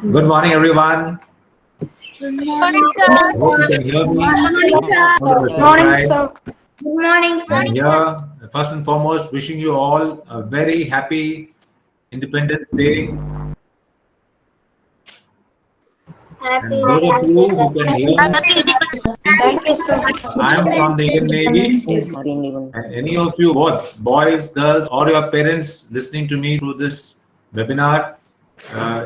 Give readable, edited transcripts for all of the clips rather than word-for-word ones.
Good morning, everyone. Good morning, sir. Hope you can hear me. Good morning, sir. Good morning, sir. Good morning, sir. I'm here, first and foremost, wishing you all a very happy Independence Day. Happy And those of you Independence who Day, can hear me, I'm from the Indian Navy. And any of you, both boys, girls, or your parents listening to me through this webinar,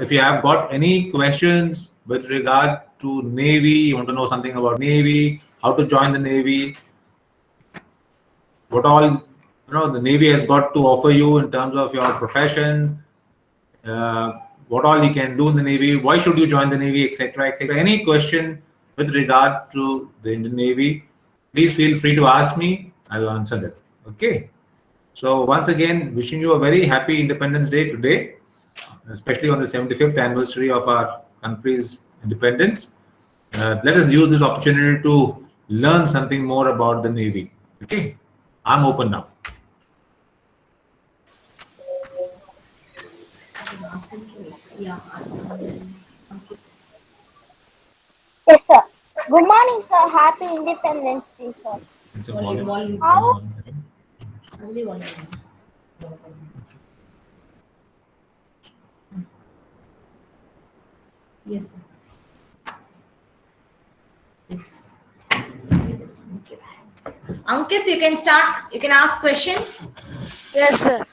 if you have got any questions with regard to Navy, you want to know something about Navy, how to join the Navy, what all the Navy has got to offer you in terms of your profession, what all you can do in the Navy, why should you join the Navy, etc., etc. Any question with regard to the Indian Navy, please feel free to ask me. I will answer them. Okay. So once again, wishing you a very happy Independence Day today, especially on the 75th anniversary of our country's independence. Let us use this opportunity to learn something more about the Navy. Okay. I'm open now. Yes, sir. Good morning, sir. Happy Independence Day, sir. It's a volume. How? Yes. Yes. Ankit, you can start. You can ask question. Yes, sir.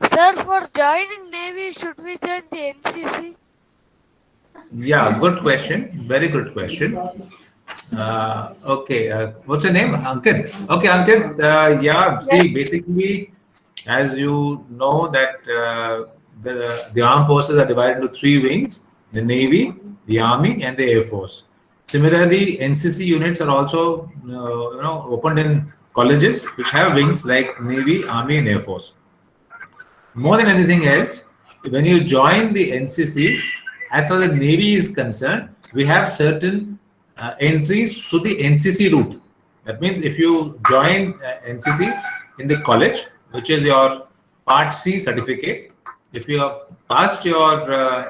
Sir, for joining Navy, should we join the NCC? Yeah, good question. Very good question. Okay, what's your name? Ankit. Okay, Ankit. Yeah, see, basically, as you know, that the armed forces are divided into three wings: the Navy, the Army, and the Air Force. Similarly, NCC units are also, opened in colleges which have wings like Navy, Army, and Air Force. More than anything else, when you join the NCC, as far as the Navy is concerned, we have certain entries to the NCC route. That means if you join NCC in the college, which is your Part C certificate, if you have passed your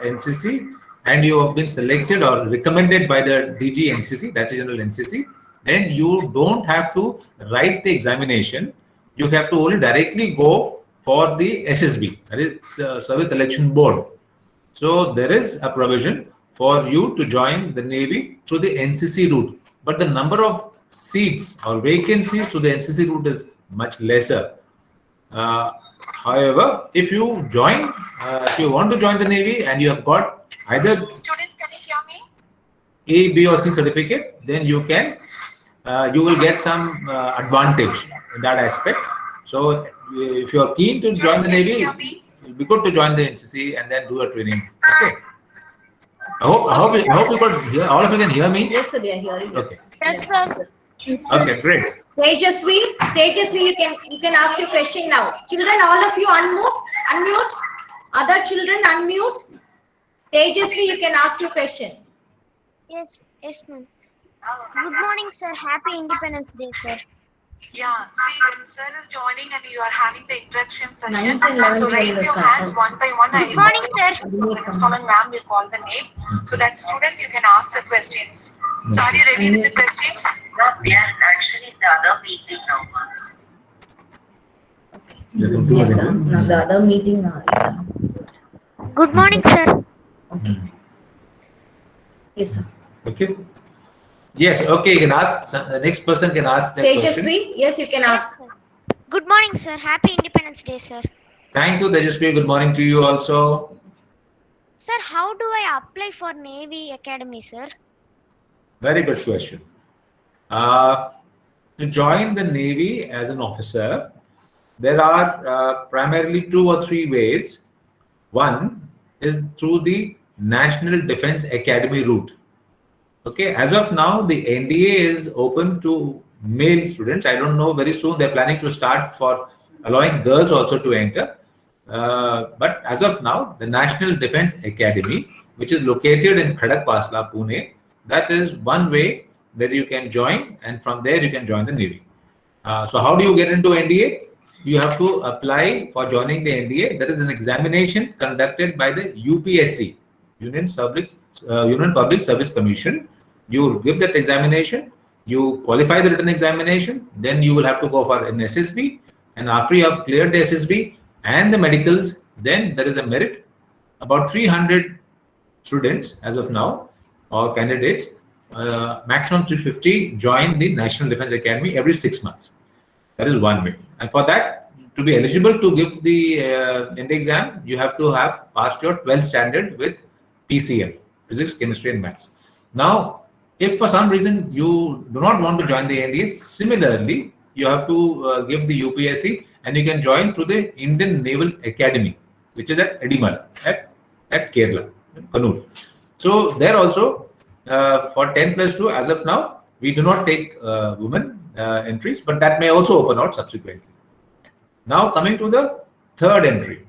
NCC and you have been selected or recommended by the DG NCC, that is General NCC, then you don't have to write the examination. You have to only directly go for the SSB, that is Service Selection Board. So there is a provision for you to join the Navy through the NCC route, but the number of seats or vacancies to the NCC route is much lesser. However, if you want to join the Navy and you have got either Students, can you hear me? A, B, or C certificate, then you will get some advantage in that aspect. So if you are keen to join the Navy, it'll be good to join the NCC and then do a training. Okay. I hope you could hear. All of you can hear me. Yes, sir, they are hearing. Okay. Yes, sir. Okay. Great. Tejasvi, you can ask your question now. Children, all of you unmute. Other children unmute. Tejasvi, you can ask your question. Yes, ma'am. Good morning, sir. Happy Independence Day, sir. Yeah, see, when sir is joining and you are having the introduction session, 9th and 11th so raise your hands one by one. Good morning, sir. The installment ma'am will call the name. So that student, you can ask the questions. So are you ready with the questions? No, we are actually in the other meeting now. Yes, sir. Now the other meeting is Good morning, sir. okay. Yes, sir. Okay. Yes. Okay. You can ask. The next person can ask that question. Tejasvi, yes, you can ask. Good morning, sir. Happy Independence Day, sir. Thank you, Tejasvi. Good morning to you also. Sir, how do I apply for Navy Academy, sir? Very good question. To join the Navy as an officer, there are primarily 2 or 3 ways. One is through the National Defense Academy route. Okay, as of now, the NDA is open to male students. I don't know, very soon they're planning to start for allowing girls also to enter. But as of now, the National Defense Academy, which is located in Khadakpasla, Pune, that is one way that you can join, and from there you can join the Navy. So how do you get into NDA? You have to apply for joining the NDA. There is an examination conducted by the UPSC. Union Public Service Commission. You give that examination, you qualify the written examination, then you will have to go for an SSB, and after you have cleared the SSB and the medicals, then there is a merit. About 300 students as of now, or candidates, maximum 350 join the National Defence Academy every 6 months. That is one way. And for that, to be eligible to give the in the exam, you have to have passed your 12th standard with PCM, physics, chemistry, and maths. Now, if for some reason you do not want to join the NDA, similarly, you have to give the UPSC, and you can join through the Indian Naval Academy, which is at Edimala, at Kerala, Kannur. So there also, for 10+2, as of now, we do not take women entries, but that may also open out subsequently. Now coming to the third entry,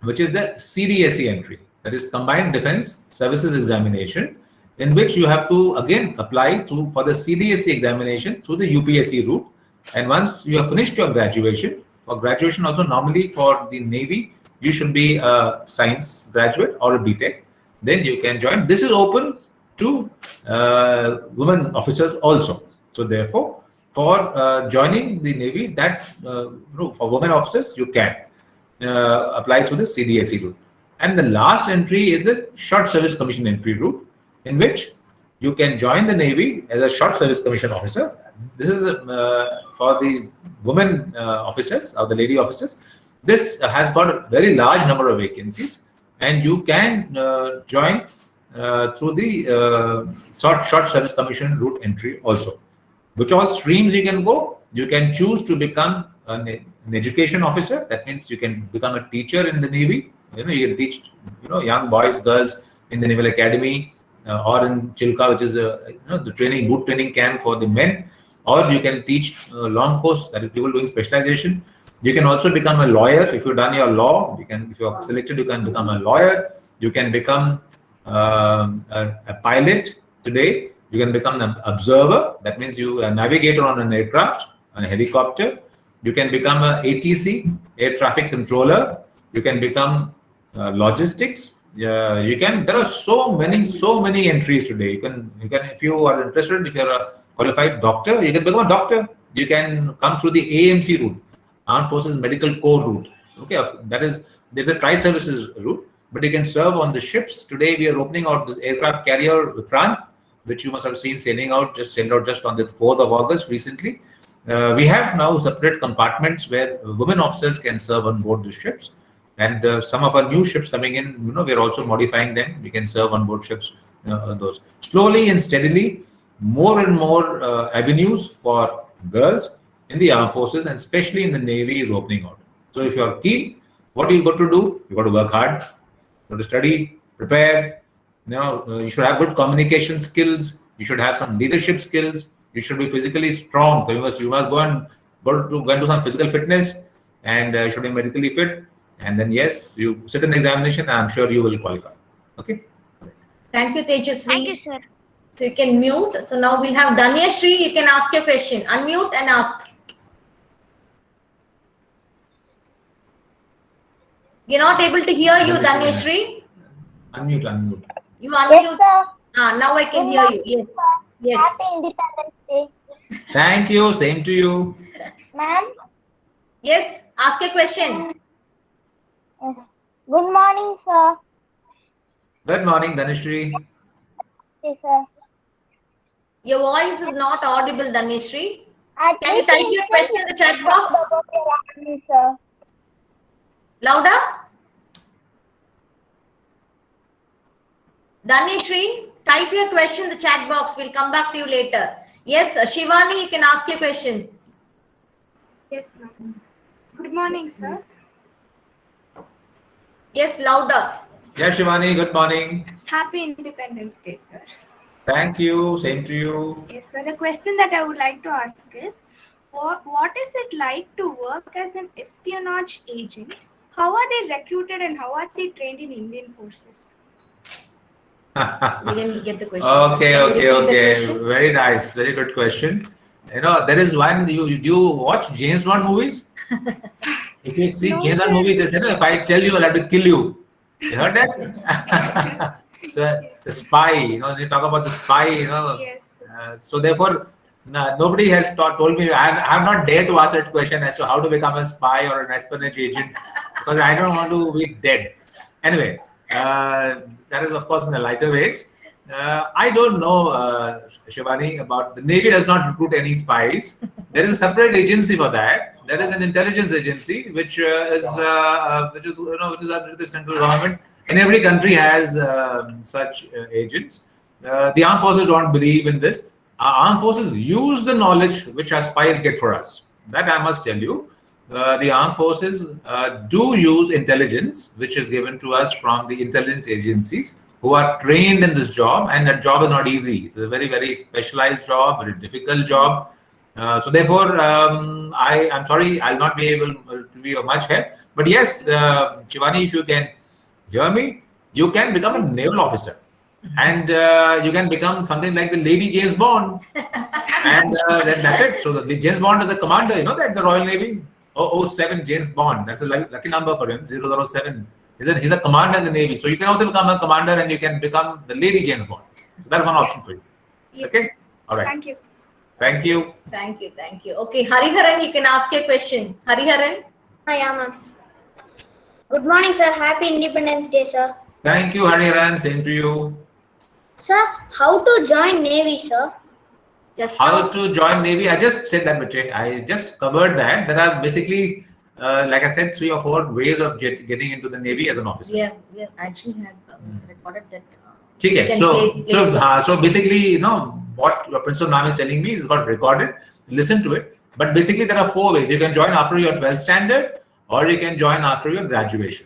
which is the CDSE entry, that is Combined Defence Services Examination, in which you have to again apply for the CDSE examination through the UPSC route. And once you have finished your graduation, for graduation also normally for the Navy, you should be a science graduate or a BTech, then you can join. This is open to women officers also. So therefore, for joining the Navy, that for women officers, you can apply through the CDSE route. And the last entry is the Short Service Commission entry route, in which you can join the Navy as a Short Service Commission officer. This is for the women officers or the lady officers. This has got a very large number of vacancies, and you can join through the Short Service Commission route entry also. Which all streams you can go? You can choose to become an education officer. That means you can become a teacher in the Navy. You can teach young boys, girls in the Naval Academy or in Chilka, which is the boot training camp for the men. Or you can teach long course, that is people doing specialization. You can also become a lawyer if you've done your law. If you are selected, you can become a lawyer. You can become a pilot today. You can become an observer. That means you are a navigator on an aircraft, on a helicopter. You can become an ATC, air traffic controller. You can become logistics. There are so many entries today. You can, if you are interested, if you are a qualified doctor, you can become a doctor. You can come through the AMC route, Armed Forces Medical Corps route. Okay, there's a tri-services route, but you can serve on the ships. Today we are opening out this aircraft carrier Vikrant, which you must have seen sailed out just on the 4th of August recently. We have now separate compartments where women officers can serve on board the ships. And some of our new ships coming in, we're also modifying them. We can serve on board ships, those. Slowly and steadily, more and more avenues for girls in the armed forces, and especially in the Navy, is opening out. So if you're keen, what you got to do? You got to work hard. You got to study, prepare. You should have good communication skills. You should have some leadership skills. You should be physically strong. So you must go and do some physical fitness, and you should be medically fit. And then yes, you sit an examination, and I'm sure you will qualify. Okay. Thank you, Tejasvi. Thank you, sir. So you can mute. So now we'll have Danyashri. You can ask your question. Unmute and ask. We're not able to hear you, Danyashri. Unmute. You unmute. Yes, sir. Now I can hear you. Yes. Yes. Happy Independence Day. Thank you. Same to you. Ma'am, Yes. Ask a question. good morning, sir. Good morning, Dhanishri. Yes, sir. Your voice is not audible, Danyashri. Can you Can type your question in the chat box? Sir. Louder. Danyashri, type your question in the chat box. We'll come back to you later. Yes, Shivani, you can ask your question. Yes, ma'am. Good morning, sir. Yes, louder. Yeah, Shivani, good morning. Happy Independence Day, sir. Thank you. Same to you. Yes, sir. The question that I would like to ask is, what is it like to work as an espionage agent? How are they recruited and how are they trained in Indian forces? We didn't get the question. Okay. Can you repeat the question? Very nice. Very good question. There is one, you watch James Bond movies? If you see No, James Bond sir. movie, they say, if I tell you, I'll have to kill you. You heard that? So the spy, when you talk about the spy, Yes. so therefore, nobody has told me. I have not dared to ask that question as to how to become a spy or an espionage agent because I don't want to be dead. Anyway, that is of course in the lighter weights. I don't know, Shivani, about the Navy does not recruit any spies. There is a separate agency for that. There is an intelligence agency which is under the central government. And every country has such agents. The armed forces don't believe in this. Our armed forces use the knowledge which our spies get for us. That I must tell you. The armed forces do use intelligence, which is given to us from the intelligence agencies who are trained in this job, and that job is not easy. It's a very, very specialized job, very difficult job. So therefore, I'm sorry, I'll not be able to be of much help. But yes, Shivani, if you can hear me, you can become a naval officer. And you can become something like the Lady James Bond. And then that's it. So the James Bond is a commander, that the Royal Navy. 007 James Bond. That's a lucky number for him, 007. He's a commander in the Navy. So you can also become a commander and you can become the Lady James Bond. So that's one option for you. Yes. Okay? All right. Thank you. Thank you. Thank you. Thank you. Okay, Hariharan, you can ask a question. Hariharan. Yeah, ma'am. Good morning, sir. Happy Independence Day, sir. Thank you, Hariharan. Same to you. Sir, how to join Navy, sir? Just How to join Navy? I just said that, Bache. I just covered that. There are basically, like I said, 3 or 4 ways of getting into the Navy as an officer. Yeah, actually had recorded that. Okay. can So, play so basically, what your principal ma'am is telling me is got recorded. Listen to it. But basically, there are 4 ways. You can join after your 12th standard, or you can join after your graduation.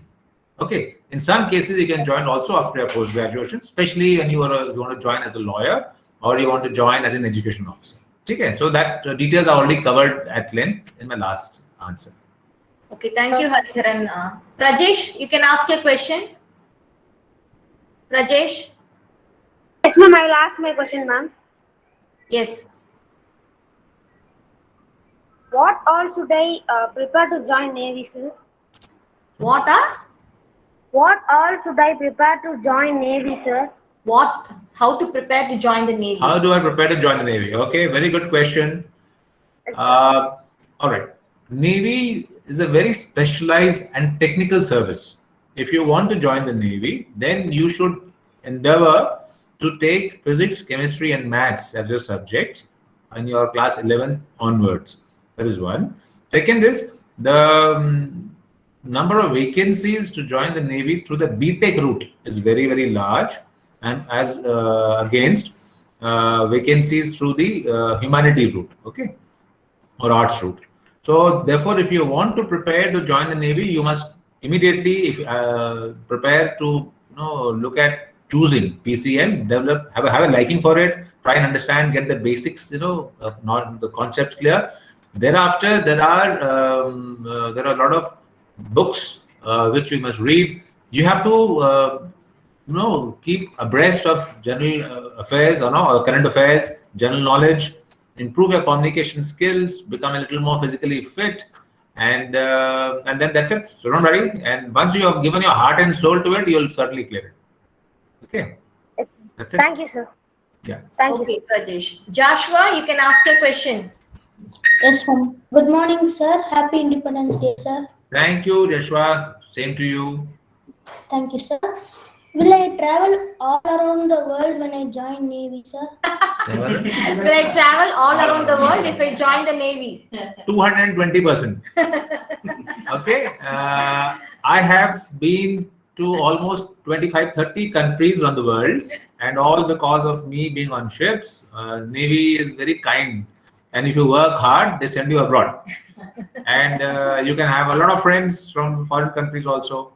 Okay. In some cases, you can join also after your post graduation, especially when you want to join as a lawyer or you want to join as an education officer. Okay. So that details are already covered at length in my last answer. Okay, thank you, Hariharan. Prajesh, you can ask a question. Prajesh. Yes, ma'am. I will ask my question, ma'am. Yes. What all should I prepare to join Navy, sir? What are? What all should I prepare to join Navy, sir? How to prepare to join the Navy? How do I prepare to join the Navy? Okay, very good question. All right. Navy is a very specialized and technical service. If you want to join the Navy, then you should endeavor to take physics, chemistry, and maths as your subject in your class 11th onwards. That is one. Second is the number of vacancies to join the Navy through the BTech route is very, very large, and as against vacancies through the humanities route, okay, or arts route. So therefore, if you want to prepare to join the Navy, you must immediately prepare to look at choosing PCM, have a liking for it, try and understand, get the basics, not the concepts clear. Thereafter, there are a lot of books which you must read. You have to keep abreast of general affairs or current affairs, general knowledge, improve your communication skills, become a little more physically fit, and then that's it. So don't worry. And once you have given your heart and soul to it, you'll certainly clear it. Okay, that's it. Thank you, sir. Yeah. Thank you. Okay, Prajesh. Joshua, you can ask a question. Yes, ma'am. Good morning, sir. Happy Independence Day, sir. Thank you, Joshua. Same to you. Thank you, sir. Will I travel all around the world when I join Navy, sir? Will I travel all around the world if I join the Navy? 220%. Okay. I have been to almost 25-30 countries around the world, and all because of me being on ships. Navy is very kind, and if you work hard, they send you abroad, and you can have a lot of friends from foreign countries also.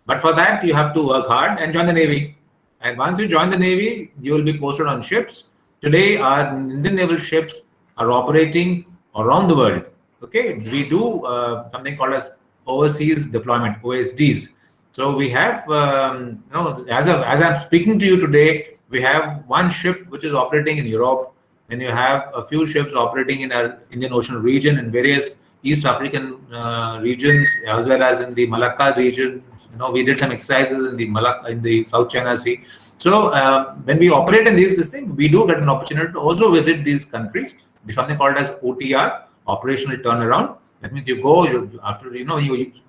But for that, you have to work hard and join the Navy. And once you join the Navy, you will be posted on ships. Today, our Indian naval ships are operating around the world. Okay, we do something called as overseas deployment, OSDs. So we have, as I'm speaking to you today, we have one ship which is operating in Europe, and you have a few ships operating in our Indian Ocean region and various East African regions, as well as in the Malacca region, we did some exercises in the South China Sea. So when we operate in these things, we do get an opportunity to also visit these countries. There's something called as OTR, operational turnaround. That means you go,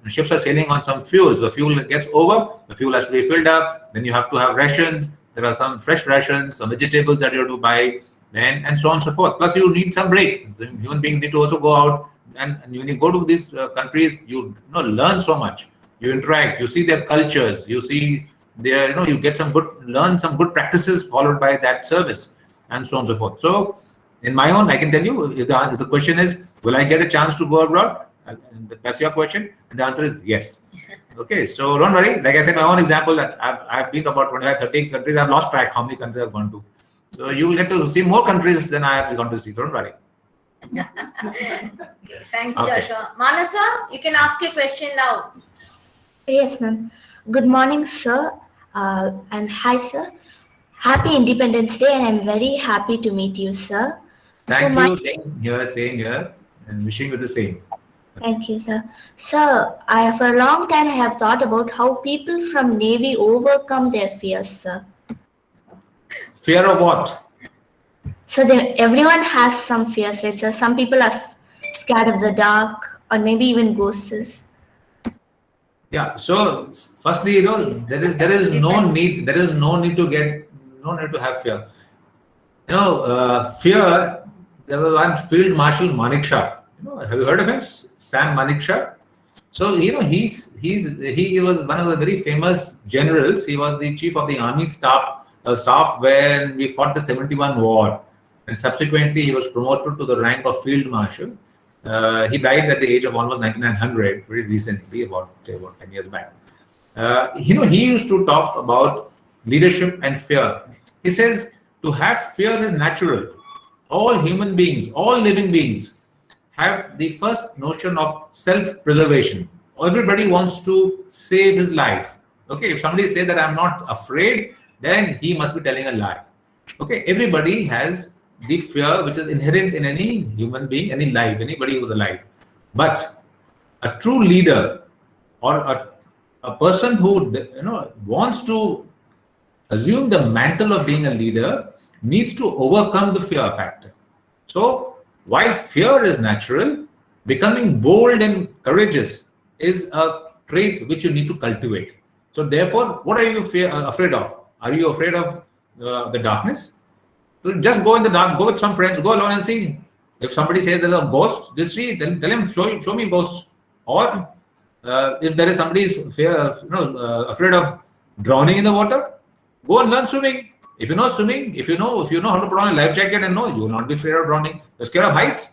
ships are sailing on some fuel. So fuel gets over, the fuel has to be filled up. Then you have to have rations. There are some fresh rations, some vegetables that you have to buy, and so on and so forth. Plus, you need some break. So human beings need to also go out. And when you go to these countries, you learn so much. You interact. You see their cultures. You see their, you get learn some good practices followed by that service, and so on and so forth. So, in my own, I can tell you, if the question is, will I get a chance to go abroad? And that's your question, and the answer is yes. Okay, so don't worry. Like I said, my own example, that I've been to about 25, 30 countries. I've lost track how many countries I've gone to. So you will get to see more countries than I have gone to see. So don't worry. Thanks, Okay. Joshua. Manasa, you can ask your question now. Yes, ma'am. Good morning, sir. And hi, sir. Happy Independence Day, and I'm very happy to meet you, sir. Thank you. Same here, and wishing you the same. Thank you, sir. Sir, for a long time I have thought about how people from Navy overcome their fears, sir. Fear of what? So everyone has some fears, right, sir? Some people are scared of the dark, or maybe even ghosts. Yeah. So firstly, there is no need. There is no need to have fear. Fear. There was one Field Marshal Manekshaw. Have you heard of him? Sam Manekshaw. So he was one of the very famous generals. He was the chief of the army staff when we fought the 71 war, and subsequently he was promoted to the rank of Field Marshal. He died at the age of almost 9900, very recently, about 10 years back. He used to talk about leadership and fear. He says to have fear is natural. All human beings, all living beings have the first notion of self-preservation. Everybody wants to save his life. Okay, if somebody says that I'm not afraid, then he must be telling a lie. Okay, everybody has the fear which is inherent in any human being, anybody who's alive. But a true leader, or a person who wants to assume the mantle of being a leader, needs to overcome the fear factor. So while fear is natural, becoming bold and courageous is a trait which you need to cultivate. So therefore, what are you afraid of? Are you afraid of the darkness? So just go in the dark, go with some friends, go alone and see. If somebody says there's a ghost, just see, then tell him, show me ghosts. Or if there is somebody afraid of drowning in the water, go and learn swimming. If you know swimming, if you know how to put on a life jacket, and you will not be scared of drowning. You're scared of heights.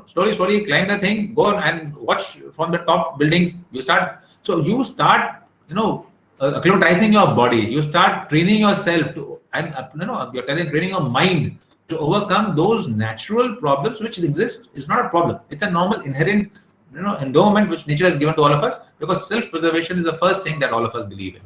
Slowly climb the thing, go and watch from the top buildings. You start acclimatizing your body. You start training yourself training your mind to overcome those natural problems which exist. It's not a problem. It's a normal, inherent, endowment which nature has given to all of us, because self-preservation is the first thing that all of us believe in.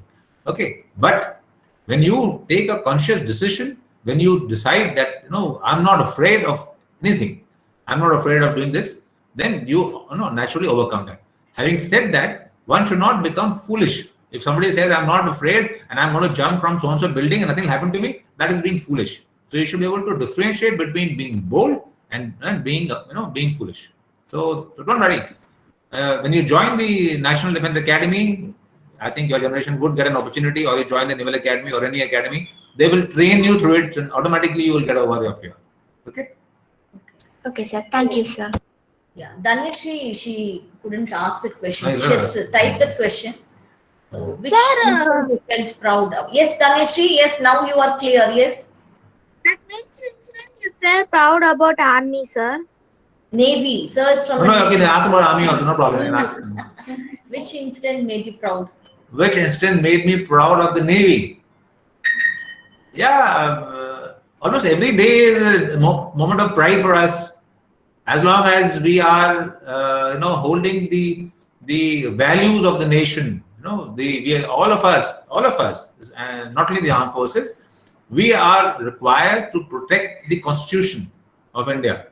Okay, but when you take a conscious decision, when you decide that I'm not afraid of anything, I'm not afraid of doing this, then you naturally overcome that. Having said that, one should not become foolish. If somebody says I'm not afraid and I'm going to jump from so and so building and nothing will happen to me, that is being foolish. So you should be able to differentiate between being bold and being foolish. So don't worry. When you join the National Defence Academy, I think your generation would get an opportunity, or you join the Naval Academy or any academy, they will train you through it, and automatically you will get over your fear. Okay? Okay, sir. Thank you, sir. Yeah, Dhaneshri, she couldn't ask the question. Oh, She has typed that question. So, which Sir, you felt proud of? Yes, Dhaneshri, yes, now you are clear. Yes. that means incident you felt proud about army, sir. Navy, sir is from No, okay, ask about army also, no problem. You can ask. Which incident made you proud? Which incident made me proud of the Navy? Yeah, almost every day is a moment of pride for us. As long as we are, holding the values of the nation, all of us, and not only the armed forces, we are required to protect the Constitution of India.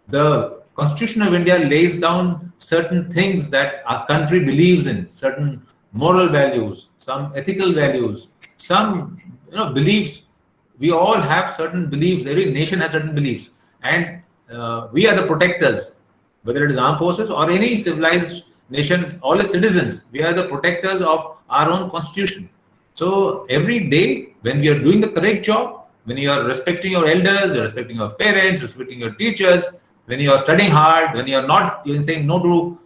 The Constitution of India lays down certain things that our country believes in, certain moral values, some ethical values, some beliefs. We all have certain beliefs. Every nation has certain beliefs, and we are the protectors. Whether it is armed forces or any civilized nation, all as citizens, we are the protectors of our own constitution. So every day, when we are doing the correct job, when you are respecting your elders, you're respecting your parents, respecting your teachers, when you are studying hard, when you are not, you're saying no to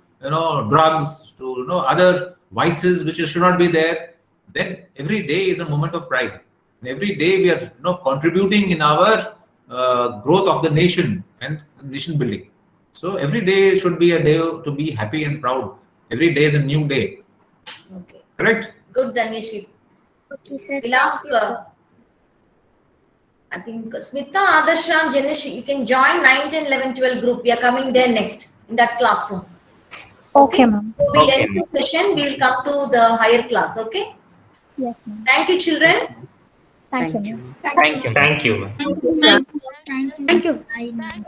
drugs, to other vices which should not be there, then every day is a moment of pride. And every day we are contributing in our growth of the nation and nation building. So every day should be a day to be happy and proud. Every day is a new day. Okay. Correct? Good, Dhanesh. Okay, sir. We'll ask, I think Smita, Adarsham, Janish, you can join 9, 10, 11, 12 group. We are coming there next in that classroom. Okay, ma'am. So we'll end the session. We will come to the higher class. Okay. Yes, ma'am. Thank you, children. Thank you, Thank ma'am. you. Thank you. Thank you. Thank you, sir. Thank you. Thank you. Thank you, ma'am.